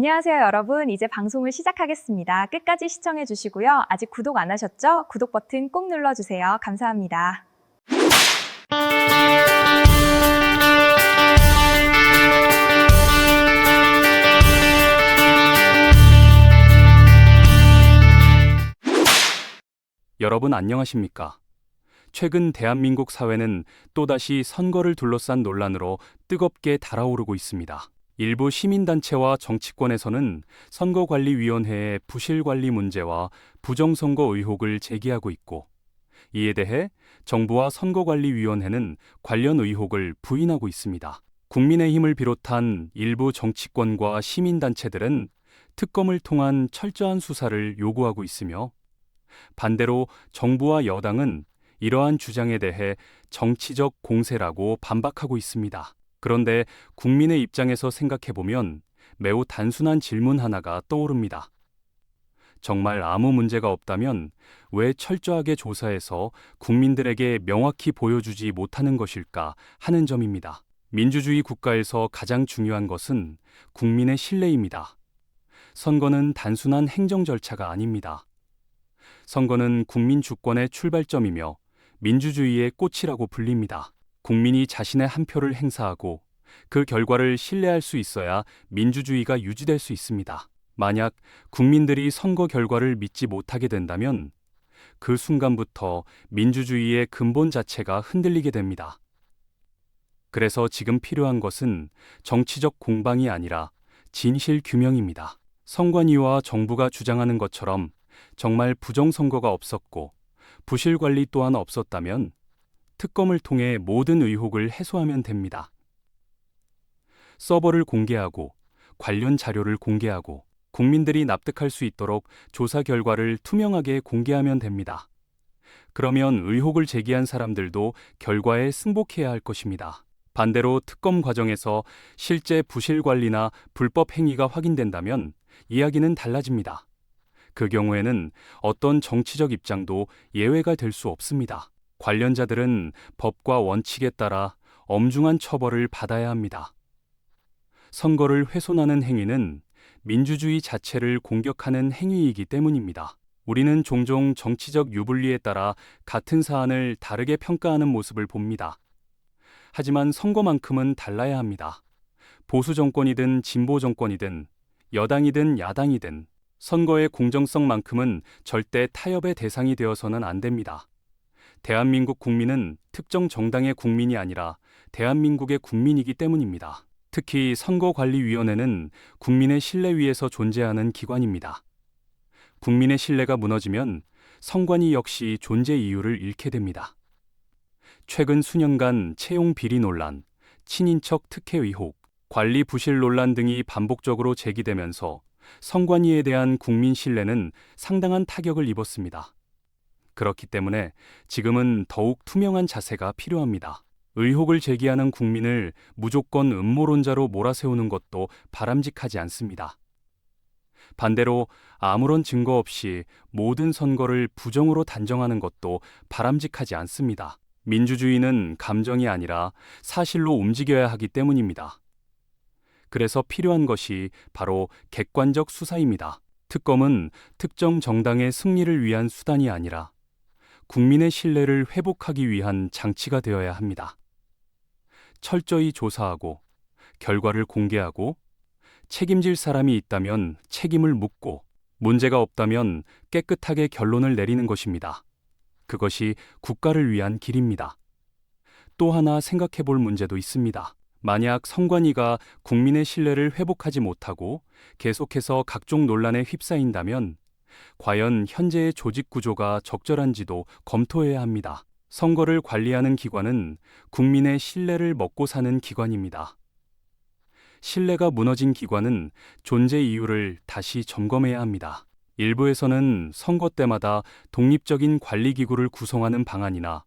안녕하세요, 여러분. 이제 방송을 시작하겠습니다. 끝까지 시청해 주시고요. 아직 구독 안 하셨죠? 구독 버튼 꼭 눌러주세요. 감사합니다. 여러분 안녕하십니까? 최근 대한민국 사회는 또다시 선거를 둘러싼 논란으로 뜨겁게 달아오르고 있습니다. 일부 시민단체와 정치권에서는 선거관리위원회의 부실관리 문제와 부정선거 의혹을 제기하고 있고, 이에 대해 정부와 선거관리위원회는 관련 의혹을 부인하고 있습니다. 국민의힘을 비롯한 일부 정치권과 시민단체들은 특검을 통한 철저한 수사를 요구하고 있으며, 반대로 정부와 여당은 이러한 주장에 대해 정치적 공세라고 반박하고 있습니다. 그런데 국민의 입장에서 생각해보면 매우 단순한 질문 하나가 떠오릅니다. 정말 아무 문제가 없다면 왜 철저하게 조사해서 국민들에게 명확히 보여주지 못하는 것일까 하는 점입니다. 민주주의 국가에서 가장 중요한 것은 국민의 신뢰입니다. 선거는 단순한 행정 절차가 아닙니다. 선거는 국민 주권의 출발점이며 민주주의의 꽃이라고 불립니다. 국민이 자신의 한 표를 행사하고 그 결과를 신뢰할 수 있어야 민주주의가 유지될 수 있습니다. 만약 국민들이 선거 결과를 믿지 못하게 된다면 그 순간부터 민주주의의 근본 자체가 흔들리게 됩니다. 그래서 지금 필요한 것은 정치적 공방이 아니라 진실 규명입니다. 선관위와 정부가 주장하는 것처럼 정말 부정선거가 없었고 부실관리 또한 없었다면 특검을 통해 모든 의혹을 해소하면 됩니다. 서버를 공개하고 관련 자료를 공개하고 국민들이 납득할 수 있도록 조사 결과를 투명하게 공개하면 됩니다. 그러면 의혹을 제기한 사람들도 결과에 승복해야 할 것입니다. 반대로 특검 과정에서 실제 부실관리나 불법 행위가 확인된다면 이야기는 달라집니다. 그 경우에는 어떤 정치적 입장도 예외가 될 수 없습니다. 관련자들은 법과 원칙에 따라 엄중한 처벌을 받아야 합니다. 선거를 훼손하는 행위는 민주주의 자체를 공격하는 행위이기 때문입니다. 우리는 종종 정치적 유불리에 따라 같은 사안을 다르게 평가하는 모습을 봅니다. 하지만 선거만큼은 달라야 합니다. 보수 정권이든 진보 정권이든 여당이든 야당이든 선거의 공정성만큼은 절대 타협의 대상이 되어서는 안 됩니다. 대한민국 국민은 특정 정당의 국민이 아니라 대한민국의 국민이기 때문입니다. 특히 선거관리위원회는 국민의 신뢰 위에서 존재하는 기관입니다. 국민의 신뢰가 무너지면 선관위 역시 존재 이유를 잃게 됩니다. 최근 수년간 채용 비리 논란, 친인척 특혜 의혹, 관리 부실 논란 등이 반복적으로 제기되면서 선관위에 대한 국민 신뢰는 상당한 타격을 입었습니다. 그렇기 때문에 지금은 더욱 투명한 자세가 필요합니다. 의혹을 제기하는 국민을 무조건 음모론자로 몰아세우는 것도 바람직하지 않습니다. 반대로 아무런 증거 없이 모든 선거를 부정으로 단정하는 것도 바람직하지 않습니다. 민주주의는 감정이 아니라 사실로 움직여야 하기 때문입니다. 그래서 필요한 것이 바로 객관적 수사입니다. 특검은 특정 정당의 승리를 위한 수단이 아니라 국민의 신뢰를 회복하기 위한 장치가 되어야 합니다. 철저히 조사하고 결과를 공개하고 책임질 사람이 있다면 책임을 묻고 문제가 없다면 깨끗하게 결론을 내리는 것입니다. 그것이 국가를 위한 길입니다. 또 하나 생각해 볼 문제도 있습니다. 만약 선관위가 국민의 신뢰를 회복하지 못하고 계속해서 각종 논란에 휩싸인다면 과연 현재의 조직 구조가 적절한지도 검토해야 합니다. 선거를 관리하는 기관은 국민의 신뢰를 먹고 사는 기관입니다. 신뢰가 무너진 기관은 존재 이유를 다시 점검해야 합니다. 일부에서는 선거 때마다 독립적인 관리기구를 구성하는 방안이나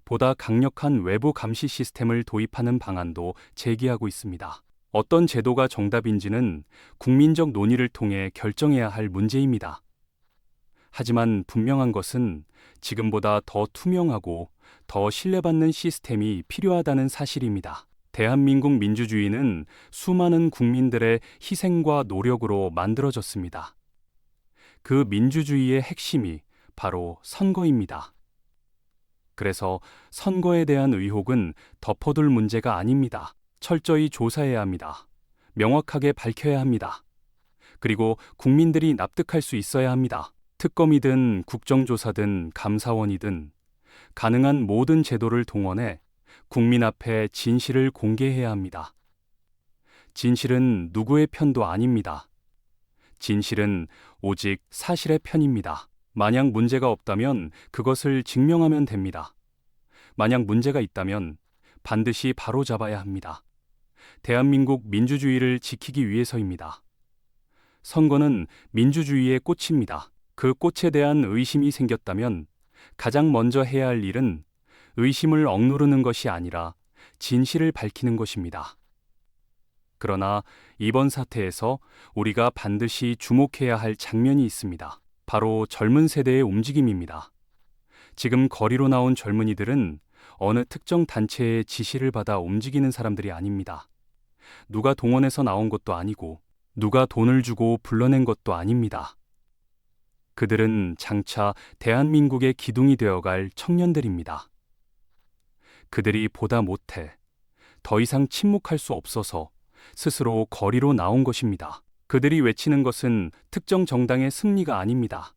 보다 강력한 외부 감시 시스템을 도입하는 방안도 제기하고 있습니다. 어떤 제도가 정답인지는 국민적 논의를 통해 결정해야 할 문제입니다. 하지만 분명한 것은 지금보다 더 투명하고 더 신뢰받는 시스템이 필요하다는 사실입니다. 대한민국 민주주의는 수많은 국민들의 희생과 노력으로 만들어졌습니다. 그 민주주의의 핵심이 바로 선거입니다. 그래서 선거에 대한 의혹은 덮어둘 문제가 아닙니다. 철저히 조사해야 합니다. 명확하게 밝혀야 합니다. 그리고 국민들이 납득할 수 있어야 합니다. 특검이든 국정조사든 감사원이든 가능한 모든 제도를 동원해 국민 앞에 진실을 공개해야 합니다. 진실은 누구의 편도 아닙니다. 진실은 오직 사실의 편입니다. 만약 문제가 없다면 그것을 증명하면 됩니다. 만약 문제가 있다면 반드시 바로잡아야 합니다. 대한민국 민주주의를 지키기 위해서입니다. 선거는 민주주의의 꽃입니다. 그 꽃에 대한 의심이 생겼다면 가장 먼저 해야 할 일은 의심을 억누르는 것이 아니라 진실을 밝히는 것입니다. 그러나 이번 사태에서 우리가 반드시 주목해야 할 장면이 있습니다. 바로 젊은 세대의 움직임입니다. 지금 거리로 나온 젊은이들은 어느 특정 단체의 지시를 받아 움직이는 사람들이 아닙니다. 누가 동원해서 나온 것도 아니고 누가 돈을 주고 불러낸 것도 아닙니다. 그들은 장차 대한민국의 기둥이 되어갈 청년들입니다. 그들이 보다 못해 더 이상 침묵할 수 없어서 스스로 거리로 나온 것입니다. 그들이 외치는 것은 특정 정당의 승리가 아닙니다.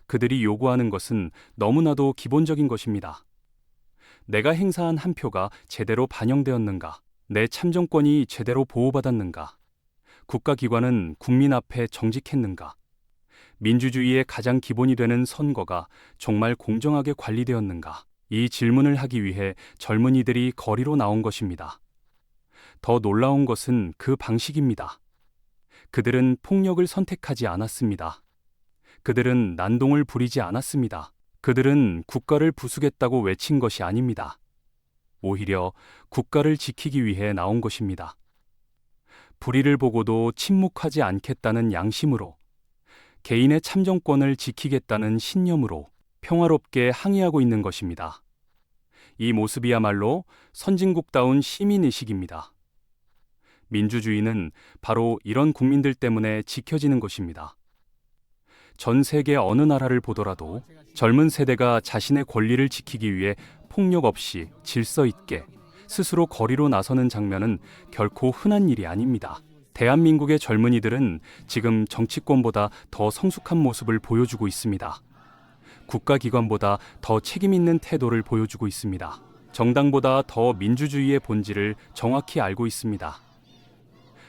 그들이 요구하는 것은 너무나도 기본적인 것입니다. 내가 행사한 한 표가 제대로 반영되었는가? 내 참정권이 제대로 보호받았는가? 국가기관은 국민 앞에 정직했는가? 민주주의의 가장 기본이 되는 선거가 정말 공정하게 관리되었는가? 이 질문을 하기 위해 젊은이들이 거리로 나온 것입니다. 더 놀라운 것은 그 방식입니다. 그들은 폭력을 선택하지 않았습니다. 그들은 난동을 부리지 않았습니다. 그들은 국가를 부수겠다고 외친 것이 아닙니다. 오히려 국가를 지키기 위해 나온 것입니다. 불의를 보고도 침묵하지 않겠다는 양심으로, 개인의 참정권을 지키겠다는 신념으로 평화롭게 항의하고 있는 것입니다. 이 모습이야말로 선진국다운 시민의식입니다. 민주주의는 바로 이런 국민들 때문에 지켜지는 것입니다. 전 세계 어느 나라를 보더라도 젊은 세대가 자신의 권리를 지키기 위해 폭력 없이 질서 있게 스스로 거리로 나서는 장면은 결코 흔한 일이 아닙니다. 대한민국의 젊은이들은 지금 정치권보다 더 성숙한 모습을 보여주고 있습니다. 국가기관보다 더 책임있는 태도를 보여주고 있습니다. 정당보다 더 민주주의의 본질을 정확히 알고 있습니다.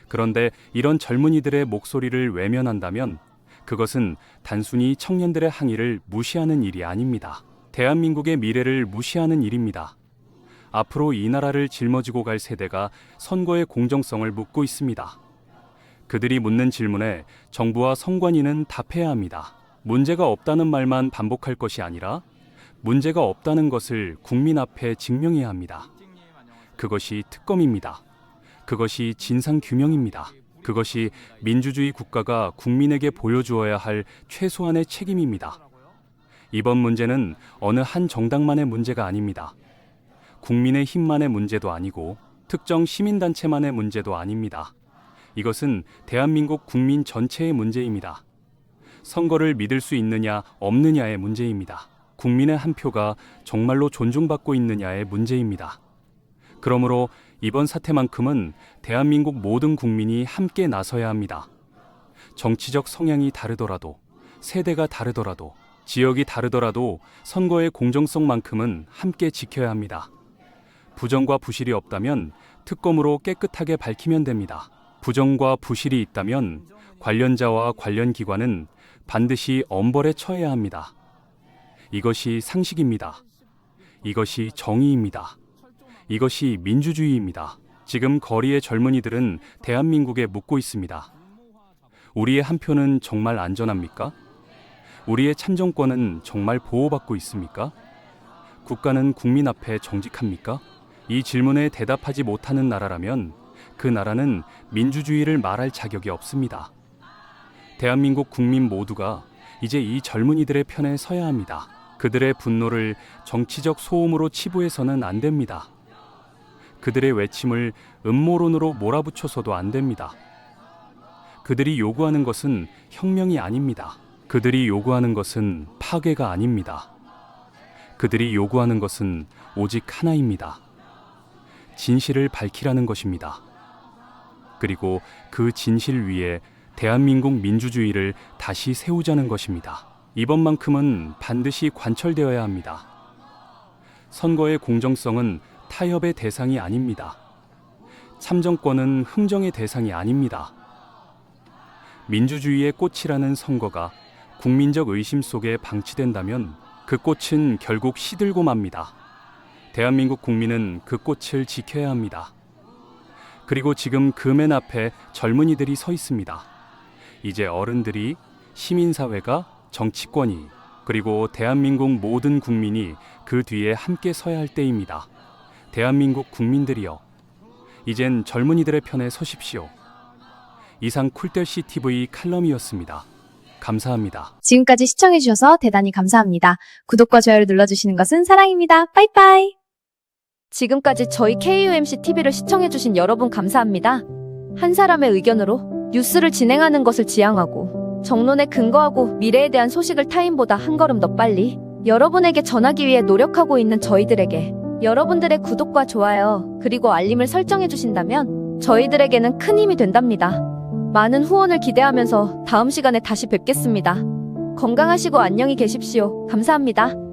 그런데 이런 젊은이들의 목소리를 외면한다면 그것은 단순히 청년들의 항의를 무시하는 일이 아닙니다. 대한민국의 미래를 무시하는 일입니다. 앞으로 이 나라를 짊어지고 갈 세대가 선거의 공정성을 묻고 있습니다. 그들이 묻는 질문에 정부와 선관위는 답해야 합니다. 문제가 없다는 말만 반복할 것이 아니라 문제가 없다는 것을 국민 앞에 증명해야 합니다. 그것이 특검입니다. 그것이 진상규명입니다. 그것이 민주주의 국가가 국민에게 보여주어야 할 최소한의 책임입니다. 이번 문제는 어느 한 정당만의 문제가 아닙니다. 국민의 힘만의 문제도 아니고 특정 시민단체만의 문제도 아닙니다. 이것은 대한민국 국민 전체의 문제입니다. 선거를 믿을 수 있느냐 없느냐의 문제입니다. 국민의 한 표가 정말로 존중받고 있느냐의 문제입니다. 그러므로 이번 사태만큼은 대한민국 모든 국민이 함께 나서야 합니다. 정치적 성향이 다르더라도, 세대가 다르더라도, 지역이 다르더라도 선거의 공정성만큼은 함께 지켜야 합니다. 부정과 부실이 없다면 특검으로 깨끗하게 밝히면 됩니다. 부정과 부실이 있다면 관련자와 관련 기관은 반드시 엄벌에 처해야 합니다. 이것이 상식입니다. 이것이 정의입니다. 이것이 민주주의입니다. 지금 거리의 젊은이들은 대한민국에 묻고 있습니다. 우리의 한 표는 정말 안전합니까? 우리의 참정권은 정말 보호받고 있습니까? 국가는 국민 앞에 정직합니까? 이 질문에 대답하지 못하는 나라라면 그 나라는 민주주의를 말할 자격이 없습니다. 대한민국 국민 모두가 이제 이 젊은이들의 편에 서야 합니다. 그들의 분노를 정치적 소음으로 치부해서는 안 됩니다. 그들의 외침을 음모론으로 몰아붙여서도 안 됩니다. 그들이 요구하는 것은 혁명이 아닙니다. 그들이 요구하는 것은 파괴가 아닙니다. 그들이 요구하는 것은 오직 하나입니다. 진실을 밝히라는 것입니다. 그리고 그 진실 위에 대한민국 민주주의를 다시 세우자는 것입니다. 이번만큼은 반드시 관철되어야 합니다. 선거의 공정성은 타협의 대상이 아닙니다. 참정권은 흥정의 대상이 아닙니다. 민주주의의 꽃이라는 선거가 국민적 의심 속에 방치된다면 그 꽃은 결국 시들고 맙니다. 대한민국 국민은 그 꽃을 지켜야 합니다. 그리고 지금 그 맨 앞에 젊은이들이 서 있습니다. 이제 어른들이, 시민사회가, 정치권이, 그리고 대한민국 모든 국민이 그 뒤에 함께 서야 할 때입니다. 대한민국 국민들이여, 이젠 젊은이들의 편에 서십시오. 이상 쿨델시 TV 칼럼이었습니다. 감사합니다. 지금까지 시청해주셔서 대단히 감사합니다. 구독과 좋아요를 눌러주시는 것은 사랑입니다. 빠이빠이. 지금까지 저희 KUMC-TV를 시청해주신 여러분 감사합니다. 한 사람의 의견으로 뉴스를 진행하는 것을 지향하고 정론에 근거하고 미래에 대한 소식을 타인보다 한 걸음 더 빨리 여러분에게 전하기 위해 노력하고 있는 저희들에게 여러분들의 구독과 좋아요 그리고 알림을 설정해주신다면 저희들에게는 큰 힘이 된답니다. 많은 후원을 기대하면서 다음 시간에 다시 뵙겠습니다. 건강하시고 안녕히 계십시오. 감사합니다.